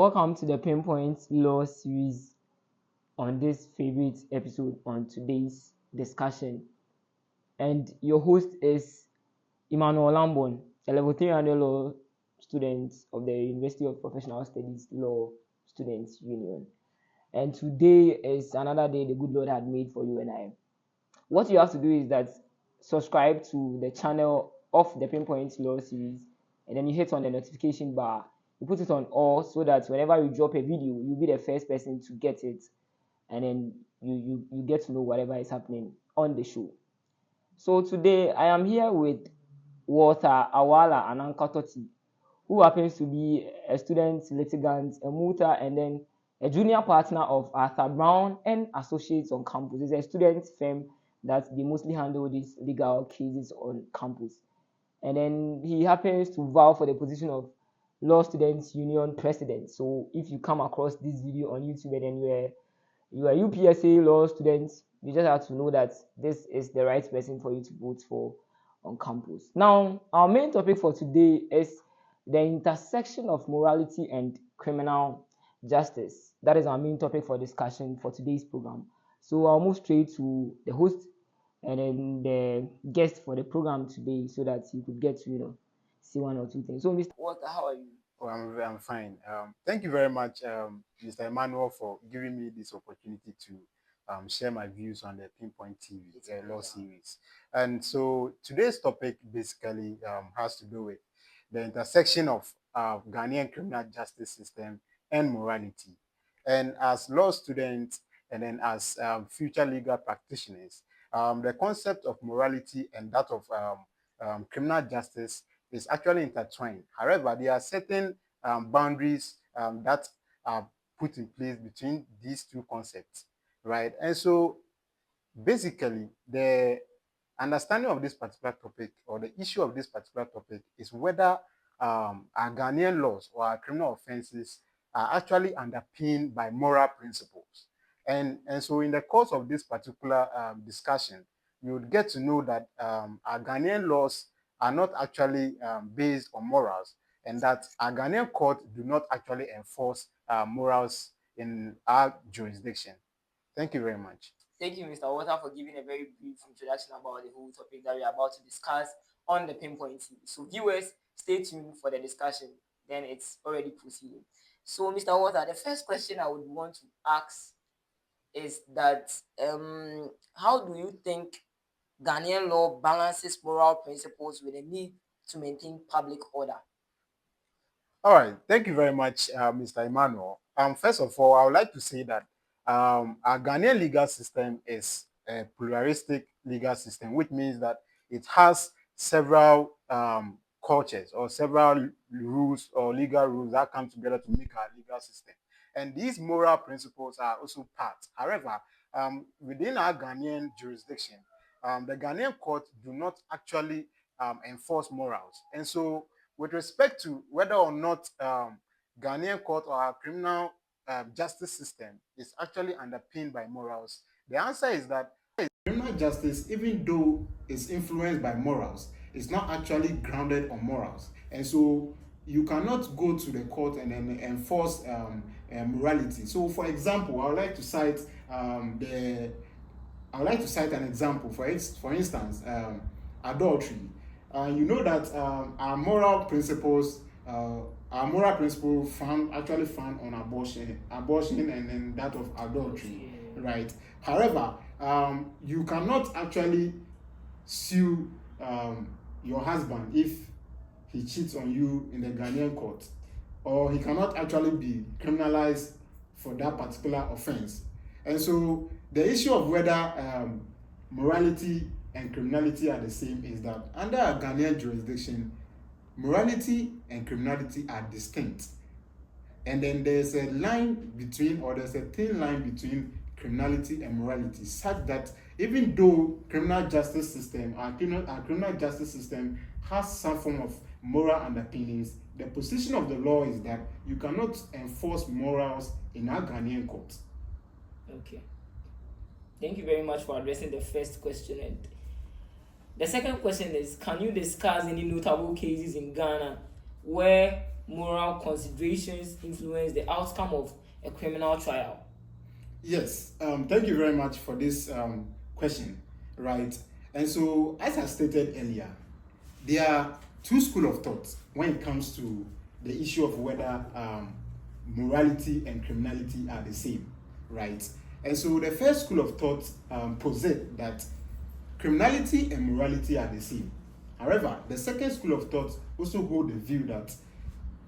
Welcome to the Pinpoint Law series on this favorite episode on today's discussion. And your host is Emmanuel Lambon, a level 300 law student of the University of Professional Studies Law Students Union. And today is another day the good Lord had made for you and I. What you have to do is that subscribe to the channel of the Pinpoint Law series, and then you hit on the notification bar. You put it on all so that whenever you drop a video, you'll be the first person to get it, and then you get to know whatever is happening on the show. So today I am here with Walter Awala Anankatoti, who happens to be a student litigant, a muta, and then a junior partner of Arthur Brown and Associates on campus. It's a student firm that they mostly handle these legal cases on campus. And then he happens to vow for the position of Law Students Union President. So if you come across this video on YouTube and then you are UPSA law students, you just have to know that this is the right person for you to vote for on campus. Now, our main topic for today is the intersection of morality and criminal justice. That is our main topic for discussion for today's program. So I'll move straight to the host and then the guest for the program today so that you could get to see one or two things. So Mr. Walter, how are you? Oh, I'm fine. Thank you very much, Mr. Emmanuel, for giving me this opportunity to share my views on the Pinpoint TV law series. And so today's topic basically has to do with the intersection of Ghanaian criminal justice system and morality. And as law students and then as future legal practitioners, the concept of morality and that of criminal justice is actually intertwined. However, there are certain boundaries that are put in place between these two concepts, right? And so basically, the understanding of this particular topic or the issue of this particular topic is whether our Ghanaian laws or our criminal offenses are actually underpinned by moral principles. And so in the course of this particular discussion, you would get to know that our Ghanaian laws are not actually based on morals, and that our Ghanaian court do not actually enforce morals in our jurisdiction. Thank you very much. Thank you, Mr. Walter, for giving a very brief introduction about the whole topic that we are about to discuss on the Pinpoint TV. So viewers, stay tuned for the discussion. Then it's already proceeding. So, Mr. Walter, the first question I would want to ask is that how do you think Ghanaian law balances moral principles with the need to maintain public order? All right. Thank you very much, Mr. Emmanuel. First of all, I would like to say that our Ghanaian legal system is a pluralistic legal system, which means that it has several cultures or several rules or legal rules that come together to make our legal system. And these moral principles are also part. However, within our Ghanaian jurisdiction, the Ghanaian court do not actually enforce morals. And so with respect to whether or not Ghanaian court or our criminal justice system is actually underpinned by morals, the answer is that criminal justice, even though it's influenced by morals, is not actually grounded on morals. And so you cannot go to the court and then enforce morality. So, for example, I would like to cite an example. For instance, adultery. You know that our moral principles actually found on abortion, and then that of adultery, right? However, you cannot actually sue your husband if he cheats on you in the Ghanaian court, or he cannot actually be criminalized for that particular offense. And so the issue of whether morality and criminality are the same is that under a Ghanaian jurisdiction, morality and criminality are distinct. And then there's a line between, or there's a thin line between criminality and morality, such that even though our criminal justice system has some form of moral underpinnings, the position of the law is that you cannot enforce morals in our Ghanaian court. Okay. Thank you very much for addressing the first question. And the second question is, can you discuss any notable cases in Ghana where moral considerations influence the outcome of a criminal trial? Yes, thank you very much for this question, right? And so, as I stated earlier, there are two schools of thought when it comes to the issue of whether morality and criminality are the same, right? And so, the first school of thought posit that criminality and morality are the same. However, the second school of thought also hold the view that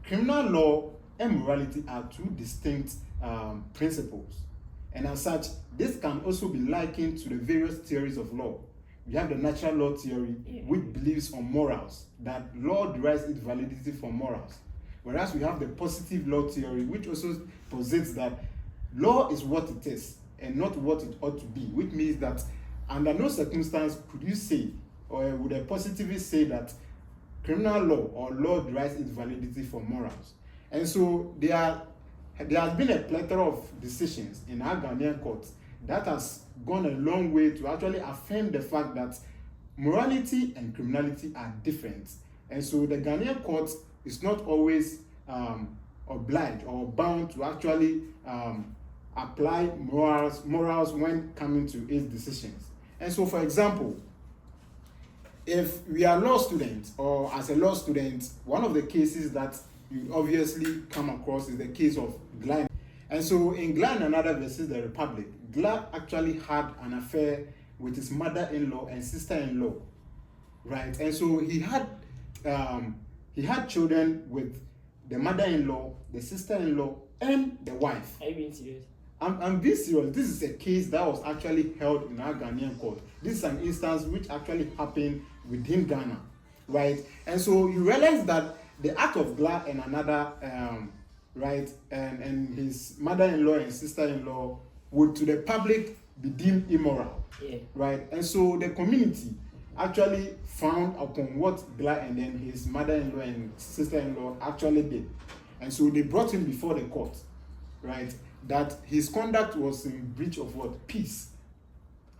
criminal law and morality are two distinct principles. And as such, this can also be likened to the various theories of law. We have the natural law theory, which believes on morals, that law derives its validity from morals. Whereas we have the positive law theory, which also posits that law is what it is and not what it ought to be, which means that under no circumstance could you say, or would a positivist say that criminal law or law derives its validity from morals. And so there has been a plethora of decisions in our Ghanaian courts that has gone a long way to actually affirm the fact that morality and criminality are different. And so the Ghanaian court is not always obliged or bound to actually apply morals when coming to its decisions. And so, for example, if we are law students, or as a law student, one of the cases that you obviously come across is the case of Ghanian. And so in Ghanian versus the Republic, Gla actually had an affair with his mother-in-law and sister-in-law, right? And so he had children with the mother-in-law, the sister-in-law, and the wife. Are you being serious? I'm being serious. This is a case that was actually held in our Ghanaian court. This is an instance which actually happened within Ghana, right? And so you realize that the act of Gla and another, right, and his mother-in-law and sister-in-law would to the public be deemed immoral, right? And so the community actually found upon what Gla and then his mother-in-law and sister-in-law actually did. And so they brought him before the court, right? That his conduct was in breach of what? Peace.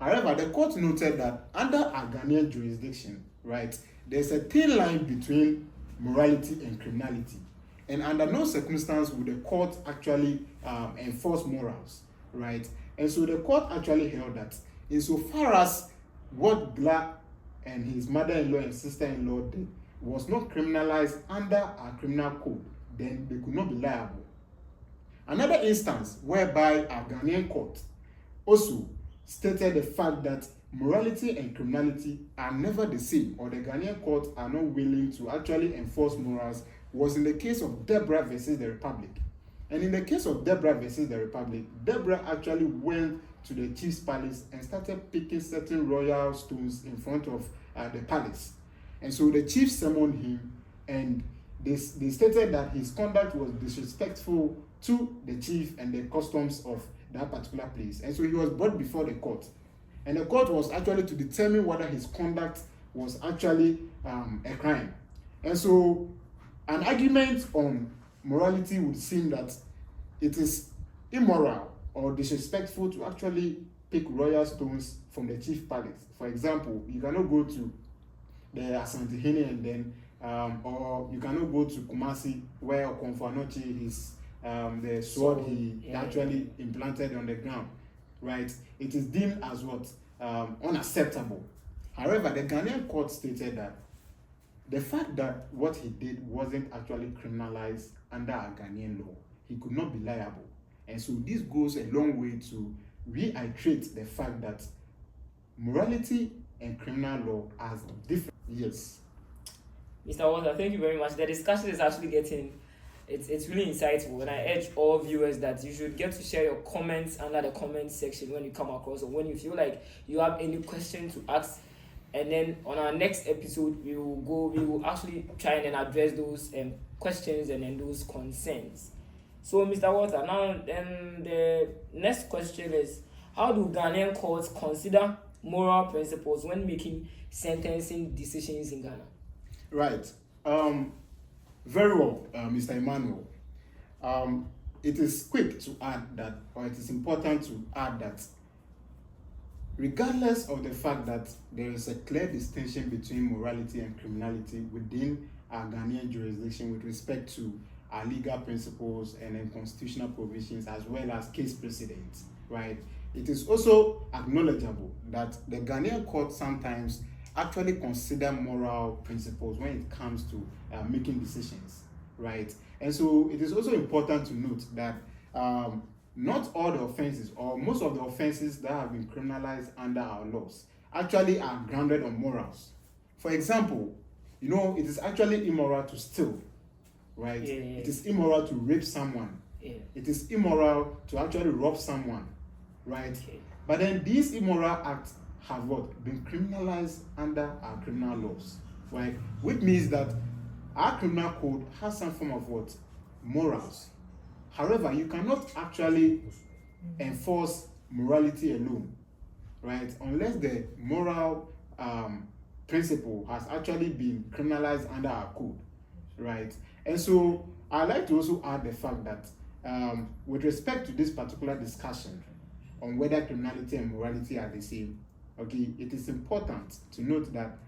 However, the court noted that under a Ghanaian jurisdiction, right, there's a thin line between morality and criminality. And under no circumstance would the court actually enforce morals, right? And so the court actually held that insofar as what Gla and his mother-in-law and sister-in-law did was not criminalized under our criminal code, then they could not be liable. Another instance whereby a Ghanaian court also stated the fact that morality and criminality are never the same, or the Ghanaian courts are not willing to actually enforce morals, was in the case of Deborah versus the Republic. And in the case of Deborah versus the Republic, Deborah actually went to the chief's palace and started picking certain royal stones in front of the palace. And so the chief summoned him, and they stated that his conduct was disrespectful to the chief and the customs of that particular place. And so he was brought before the court. And the court was actually to determine whether his conduct was actually a crime. And so an argument on morality would seem that it is immoral or disrespectful to actually pick royal stones from the chief palace. For example, you cannot go to the Asantehene and then, or you cannot go to Kumasi where Okonfo-Anokye his the sword he actually implanted on the ground, right? It is deemed as what? Unacceptable. However, the Ghanaian court stated that the fact that what he did wasn't actually criminalized under a Ghanaian law, he could not be liable. And so this goes a long way to reiterate the fact that morality and criminal law are different. Yes. Mr. Walter, thank you very much. The discussion is actually getting, it's really insightful, and I urge all viewers that you should get to share your comments under the comment section when you come across, or when you feel like you have any question to ask. And then on our next episode, we will actually try and address those questions and then those concerns. So, Mr. Walter, now then the next question is, how do Ghanaian courts consider moral principles when making sentencing decisions in Ghana? Right. Very well, Mr. Emmanuel. It is quick to add that, or it is important to add that, regardless of the fact that there is a clear distinction between morality and criminality within our Ghanaian jurisdiction with respect to our legal principles and then constitutional provisions as well as case precedents, right? It is also acknowledgeable that the Ghanaian court sometimes actually consider moral principles when it comes to making decisions, right? And so it is also important to note that not all the offenses or most of the offenses that have been criminalized under our laws actually are grounded on morals. For example, it is actually immoral to steal, right? It is immoral to rape someone. It is immoral to actually rob someone, right? But then these immoral acts have what? Been criminalized under our criminal laws, right? Which means that our criminal code has some form of what? Morals. However, you cannot actually enforce morality alone, right? Unless the moral principle has actually been criminalized under our code, right? And so I'd like to also add the fact that with respect to this particular discussion on whether criminality and morality are the same, okay, it is important to note that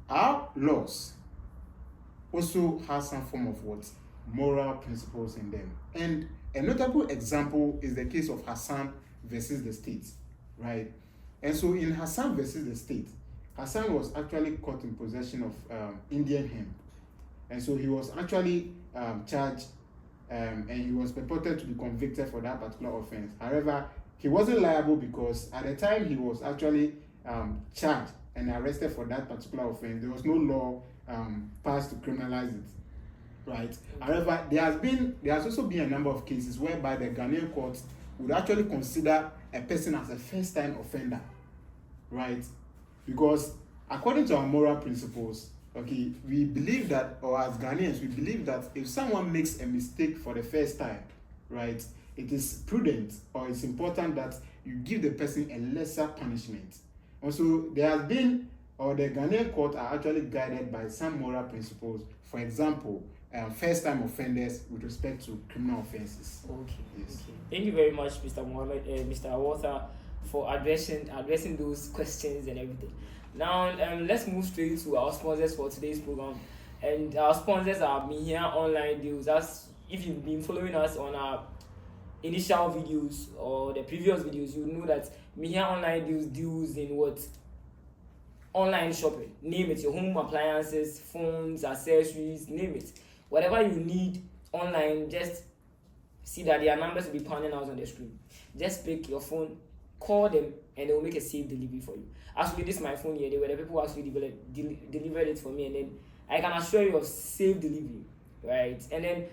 our laws also have some form of what? Moral principles in them. And a notable example is the case of Hassan versus the state, right? And so in Hassan versus the state, Hassan was actually caught in possession of Indian hemp. And so he was actually charged and he was purported to be convicted for that particular offense. However, he wasn't liable because at the time he was actually charged and arrested for that particular offense, there was no law passed to criminalize it, right? However, there has also been a number of cases whereby the Ghanaian courts would actually consider a person as a first-time offender, right? Because according to our moral principles, okay, we believe that, or as Ghanaians, we believe that if someone makes a mistake for the first time, right, it is prudent or it's important that you give the person a lesser punishment. Also, there has been, or the Ghanaian court are actually guided by some moral principles. For example, first-time offenders with respect to criminal offenses. Okay. Yes. Okay. Thank you very much, Mr. Mohammed, Mr. Walter, for addressing those questions and everything. Now, let's move straight to our sponsors for today's program. And our sponsors are Mihia Online Deals. As if you've been following us on our initial videos or the previous videos, you know that Mihia Online deals in what? Online shopping. Name it, your home appliances, phones, accessories, name it. Whatever you need online, just see that their numbers will be pounding out on the screen. Just pick your phone, call them, and they will make a safe delivery for you. Actually, this is my phone here. They were the people who actually delivered it for me, and then I can assure you of safe delivery, right? And then